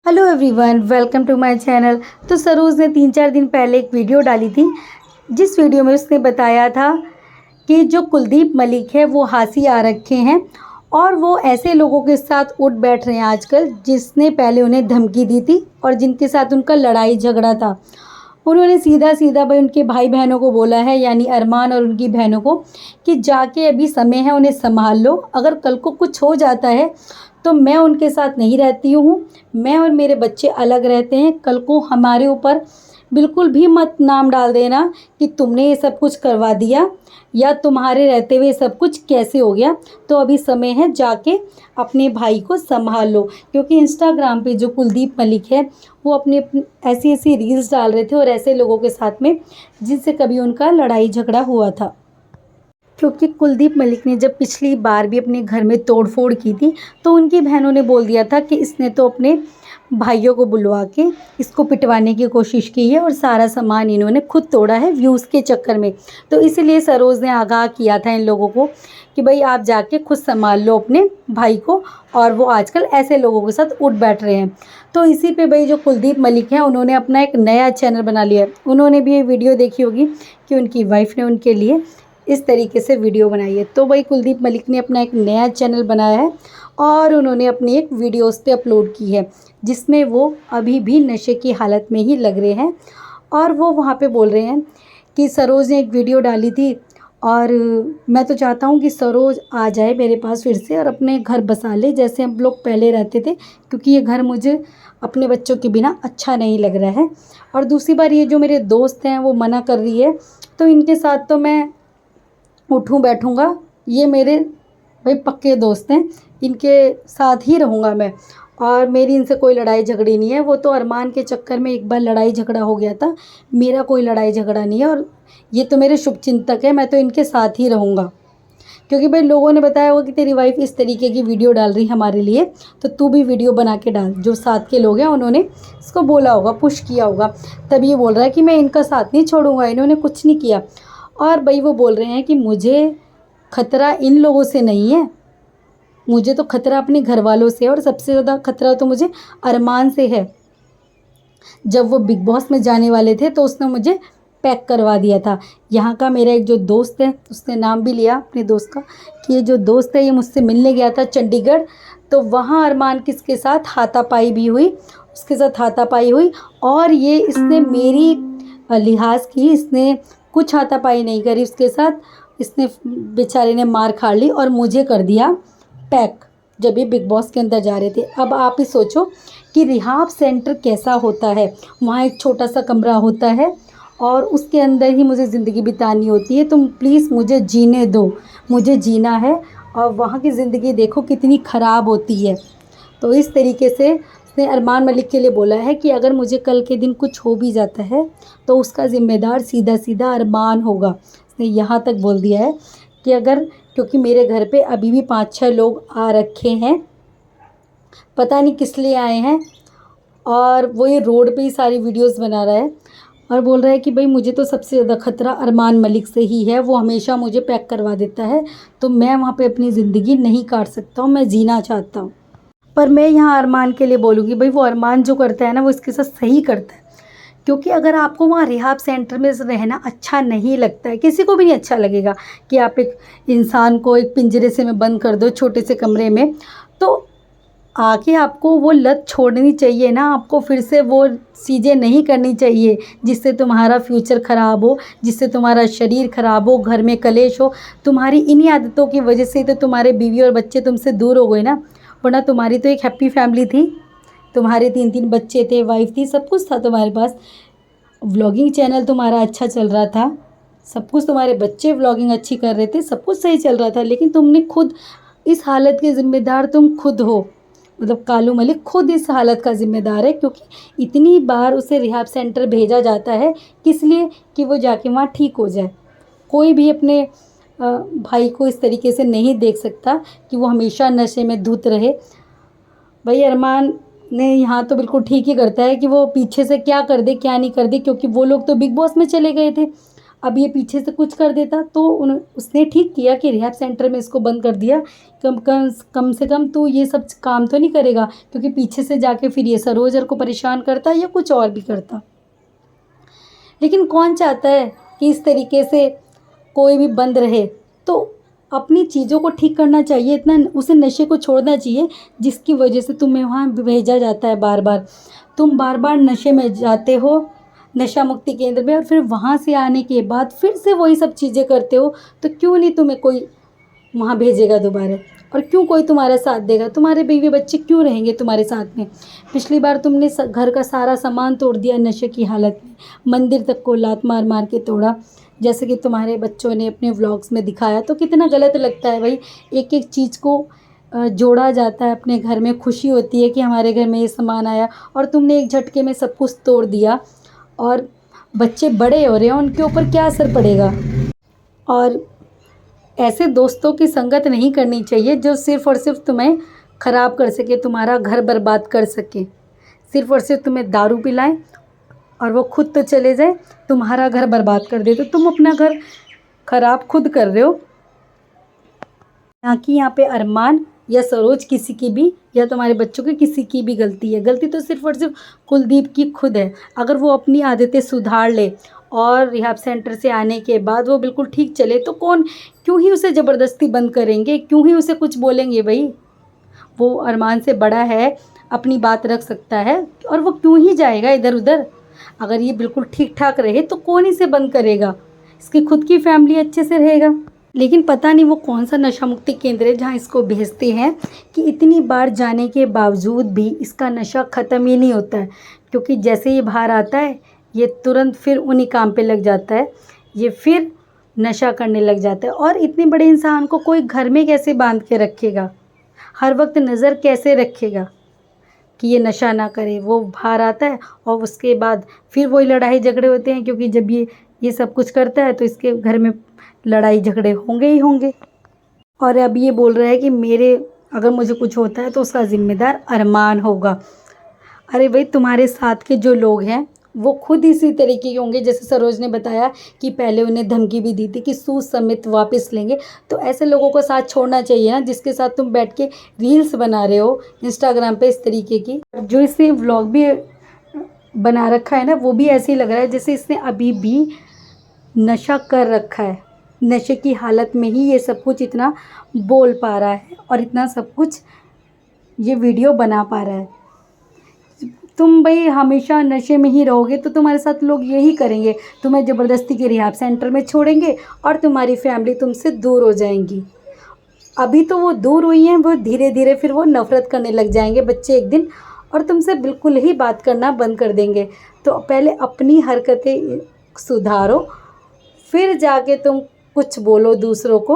Hello everyone, welcome to my channel. तो सरोज ने 3-4 दिन पहले एक वीडियो डाली थी, जिस वीडियो में उसने बताया था कि जो कुलदीप मलिक है वो हासी आ रखे हैं और वो ऐसे लोगों के साथ उठ बैठ रहे हैं आजकल जिसने पहले उन्हें धमकी दी थी और जिनके साथ उनका लड़ाई झगड़ा था। उन्होंने सीधा सीधा भाई उनके भाई बहनों को बोला है, यानी अरमान और उनकी बहनों को, कि जाके अभी समय है, उन्हें संभाल लो। अगर कल को कुछ हो जाता है तो मैं उनके साथ नहीं रहती हूँ, मैं और मेरे बच्चे अलग रहते हैं। कल को हमारे ऊपर बिल्कुल भी मत नाम डाल देना कि तुमने ये सब कुछ करवा दिया या तुम्हारे रहते हुए सब कुछ कैसे हो गया। तो अभी समय है, जाके अपने भाई को संभाल लो। क्योंकि इंस्टाग्राम पे जो कुलदीप मलिक है वो अपने ऐसी ऐसी रील्स डाल रहे थे और ऐसे लोगों के साथ में जिनसे कभी उनका लड़ाई झगड़ा हुआ था। क्योंकि कुलदीप मलिक ने जब पिछली बार भी अपने घर में तोड़फोड़ की थी तो उनकी बहनों ने बोल दिया था कि इसने तो अपने भाइयों को बुलवा के इसको पिटवाने की कोशिश की है और सारा सामान इन्होंने खुद तोड़ा है व्यूज़ के चक्कर में। तो इसलिए सरोज ने आगाह किया था इन लोगों को कि भाई आप जाके खुद संभाल लो अपने भाई को, और वो आजकल ऐसे लोगों के साथ उठ बैठ रहे हैं। तो इसी पे भाई जो कुलदीप मलिक हैं उन्होंने अपना एक नया चैनल बना लिया है। उन्होंने भी ये वीडियो देखी होगी कि उनकी वाइफ ने उनके लिए इस तरीके से वीडियो बनाई है। तो भाई कुलदीप मलिक ने अपना एक नया चैनल बनाया है और उन्होंने अपनी एक वीडियो उस पर अपलोड की है जिसमें वो अभी भी नशे की हालत में ही लग रहे हैं। और वो वहाँ पे बोल रहे हैं कि सरोज ने एक वीडियो डाली थी और मैं तो चाहता हूँ कि सरोज आ जाए मेरे पास फिर से और अपने घर बसा ले जैसे हम लोग पहले रहते थे, क्योंकि ये घर मुझे अपने बच्चों के बिना अच्छा नहीं लग रहा है। और दूसरी बार ये जो मेरे दोस्त हैं वो मना कर रही है, तो इनके साथ तो मैं उठूँ बैठूँगा। ये मेरे भाई पक्के दोस्त हैं, इनके साथ ही रहूँगा मैं। और मेरी इनसे कोई लड़ाई झगड़ी नहीं है। वो तो अरमान के चक्कर में एक बार लड़ाई झगड़ा हो गया था, मेरा कोई लड़ाई झगड़ा नहीं है। और ये तो मेरे शुभचिंतक है, मैं तो इनके साथ ही रहूँगा। क्योंकि भाई लोगों ने बताया होगा कि तेरी वाइफ इस तरीके की वीडियो डाल रही है हमारे लिए, तो तू भी वीडियो बना के डाल। जो साथ के लोग हैं उन्होंने इसको बोला होगा, पुश किया होगा, तब ये बोल रहा है कि मैं इनका साथ नहीं छोड़ूंगा, इन्होंने कुछ नहीं किया। और भाई वो बोल रहे हैं कि मुझे खतरा इन लोगों से नहीं है, मुझे तो खतरा अपने घर वालों से है और सबसे ज़्यादा खतरा तो मुझे अरमान से है। जब वो बिग बॉस में जाने वाले थे तो उसने मुझे पैक करवा दिया था। यहाँ का मेरा एक जो दोस्त है, उसने नाम भी लिया अपने दोस्त का कि ये जो दोस्त है ये मुझसे मिलने गया था चंडीगढ़। तो वहाँ अरमान किसके साथ हाथापाई भी हुई, उसके साथ हाथापाई हुई और ये इसने मेरी लिहाज की, इसने कुछ हाथापाई नहीं करी उसके साथ। इसने बेचारे ने मार खा ली और मुझे कर दिया पैक जब ये बिग बॉस के अंदर जा रहे थे। अब आप ही सोचो कि रिहाब सेंटर कैसा होता है। वहाँ एक छोटा सा कमरा होता है और उसके अंदर ही मुझे ज़िंदगी बितानी होती है। तुम प्लीज़ मुझे जीने दो, मुझे जीना है। और वहाँ की ज़िंदगी देखो कितनी ख़राब होती है। तो इस तरीके से उसने अरमान मलिक के लिए बोला है कि अगर मुझे कल के दिन कुछ हो भी जाता है तो उसका ज़िम्मेदार सीधा सीधा अरमान होगा। उसने यहाँ तक बोल दिया है कि अगर, क्योंकि मेरे घर पे अभी भी 5-6 लोग आ रखे हैं, पता नहीं किस लिए आए हैं। और वो ये रोड पे ही सारी वीडियोस बना रहा है और बोल रहा है कि भाई मुझे तो सबसे ज़्यादा खतरा अरमान मलिक से ही है, वो हमेशा मुझे पैक करवा देता है, तो मैं वहाँ पे अपनी ज़िंदगी नहीं काट सकता हूँ, मैं जीना चाहता हूँ। पर मैं यहाँ अरमान के लिए बोलूँगी, भाई वो अरमान जो करता है ना वो इसके साथ सही करता है। क्योंकि अगर आपको वहाँ रिहाब सेंटर में रहना अच्छा नहीं लगता है, किसी को भी नहीं अच्छा लगेगा कि आप एक इंसान को एक पिंजरे से में बंद कर दो छोटे से कमरे में, तो आके आपको वो लत छोड़नी चाहिए ना। आपको फिर से वो चीज़ें नहीं करनी चाहिए जिससे तुम्हारा फ्यूचर ख़राब हो, जिससे तुम्हारा शरीर ख़राब हो, घर में कलेश हो। तुम्हारी इन्हीं आदतों की वजह से तो तुम्हारे बीवी और बच्चे तुमसे दूर हो गए ना, वरना तुम्हारी तो एक हैप्पी फैमिली थी, तुम्हारे 3-3 बच्चे थे, वाइफ थी, सब कुछ था तुम्हारे पास। व्लॉगिंग चैनल तुम्हारा अच्छा चल रहा था, सब कुछ, तुम्हारे बच्चे व्लॉगिंग अच्छी कर रहे थे, सब कुछ सही चल रहा था। लेकिन तुमने खुद, इस हालत के ज़िम्मेदार तुम खुद हो। मतलब कालू मलिक खुद इस हालत का ज़िम्मेदार है, क्योंकि इतनी बार उसे रिहाब सेंटर भेजा जाता है किस लिए, कि वो जाके वहाँ ठीक हो जाए। कोई भी अपने भाई को इस तरीके से नहीं देख सकता कि वो हमेशा नशे में धुत रहे। भाई अरमान ने यहाँ तो बिल्कुल ठीक ही करता है कि वो पीछे से क्या कर दे क्या नहीं कर दे, क्योंकि वो लोग तो बिग बॉस में चले गए थे। अब ये पीछे से कुछ कर देता तो उसने ठीक किया कि रिहैब सेंटर में इसको बंद कर दिया। कम से कम तो ये सब काम तो नहीं करेगा, क्योंकि पीछे से जाके फिर ये सरोजर को परेशान करता या कुछ और भी करता। लेकिन कौन चाहता है कि इस तरीके से कोई भी बंद रहे। तो अपनी चीज़ों को ठीक करना चाहिए, इतना उसे नशे को छोड़ना चाहिए जिसकी वजह से तुम्हें वहाँ भेजा जाता है बार बार। तुम बार बार नशे में जाते हो, नशा मुक्ति केंद्र में, और फिर वहाँ से आने के बाद फिर से वही सब चीज़ें करते हो। तो क्यों नहीं तुम्हें कोई वहाँ भेजेगा दोबारा, और क्यों कोई तुम्हारा साथ देगा? तुम्हारे बीवी बच्चे क्यों रहेंगे तुम्हारे साथ में? पिछली बार तुमने घर का सारा सामान तोड़ दिया नशे की हालत में, मंदिर तक को लात मार मार के तोड़ा, जैसे कि तुम्हारे बच्चों ने अपने व्लॉग्स में दिखाया। तो कितना गलत लगता है भाई, एक एक चीज़ को जोड़ा जाता है अपने घर में, खुशी होती है कि हमारे घर में ये सामान आया, और तुमने एक झटके में सब कुछ तोड़ दिया। और बच्चे बड़े हो रहे हैं, उनके ऊपर क्या असर पड़ेगा? और ऐसे दोस्तों की संगत नहीं करनी चाहिए जो सिर्फ़ और सिर्फ तुम्हें ख़राब कर सके, तुम्हारा घर बर्बाद कर सके, सिर्फ़ और सिर्फ तुम्हें दारू पिलाएं और वो खुद तो चले जाए, तुम्हारा घर बर्बाद कर दे। तो तुम अपना घर ख़राब खुद कर रहे हो, ना कि यहाँ पे अरमान या सरोज किसी की भी, या तुम्हारे बच्चों की किसी की भी गलती है। गलती तो सिर्फ़ और सिर्फ कुलदीप की खुद है। अगर वो अपनी आदतें सुधार ले और रिहैब सेंटर से आने के बाद वो बिल्कुल ठीक चले, तो क्यों ही उसे ज़बरदस्ती बंद करेंगे, क्यों ही उसे कुछ बोलेंगे भाई? वो अरमान से बड़ा है, अपनी बात रख सकता है, और वो क्यों ही जाएगा इधर उधर? अगर ये बिल्कुल ठीक ठाक रहे तो कौन इसे बंद करेगा? इसकी खुद की फैमिली अच्छे से रहेगा। लेकिन पता नहीं वो कौन सा नशा मुक्ति केंद्र है जहाँ इसको भेजते हैं कि इतनी बार जाने के बावजूद भी इसका नशा ख़त्म ही नहीं होता है। क्योंकि जैसे ये बाहर आता है, ये तुरंत फिर उन्हीं काम पे लग जाता है, ये फिर नशा करने लग जाता है। और इतने बड़े इंसान को कोई घर में कैसे बांध के रखेगा, हर वक्त नज़र कैसे रखेगा कि ये नशा ना करे? वो बाहर आता है और उसके बाद फिर वही लड़ाई झगड़े होते हैं, क्योंकि जब ये सब कुछ करता है तो इसके घर में लड़ाई झगड़े होंगे ही होंगे। और अब ये बोल रहा है कि अगर मुझे कुछ होता है तो उसका ज़िम्मेदार अरमान होगा। अरे भाई, तुम्हारे साथ के जो लोग हैं वो खुद इसी तरीके के होंगे। जैसे सरोज ने बताया कि पहले उन्हें धमकी भी दी थी कि सूद समेत वापस लेंगे। तो ऐसे लोगों को साथ छोड़ना चाहिए ना, जिसके साथ तुम बैठ के रील्स बना रहे हो इंस्टाग्राम पे इस तरीके की। जो इसने व्लॉग भी बना रखा है ना, वो भी ऐसे ही लग रहा है जैसे इसने अभी भी नशा कर रखा है। नशे की हालत में ही ये सब कुछ इतना बोल पा रहा है और इतना सब कुछ ये वीडियो बना पा रहा है। तुम भाई हमेशा नशे में ही रहोगे तो तुम्हारे साथ लोग यही करेंगे, तुम्हें ज़बरदस्ती के रिहैब सेंटर में छोड़ेंगे और तुम्हारी फैमिली तुमसे दूर हो जाएंगी। अभी तो वो दूर हुई हैं, वो धीरे धीरे फिर वो नफ़रत करने लग जाएंगे बच्चे एक दिन, और तुमसे बिल्कुल ही बात करना बंद कर देंगे। तो पहले अपनी हरकतें सुधारो, फिर जाके तुम कुछ बोलो दूसरों को।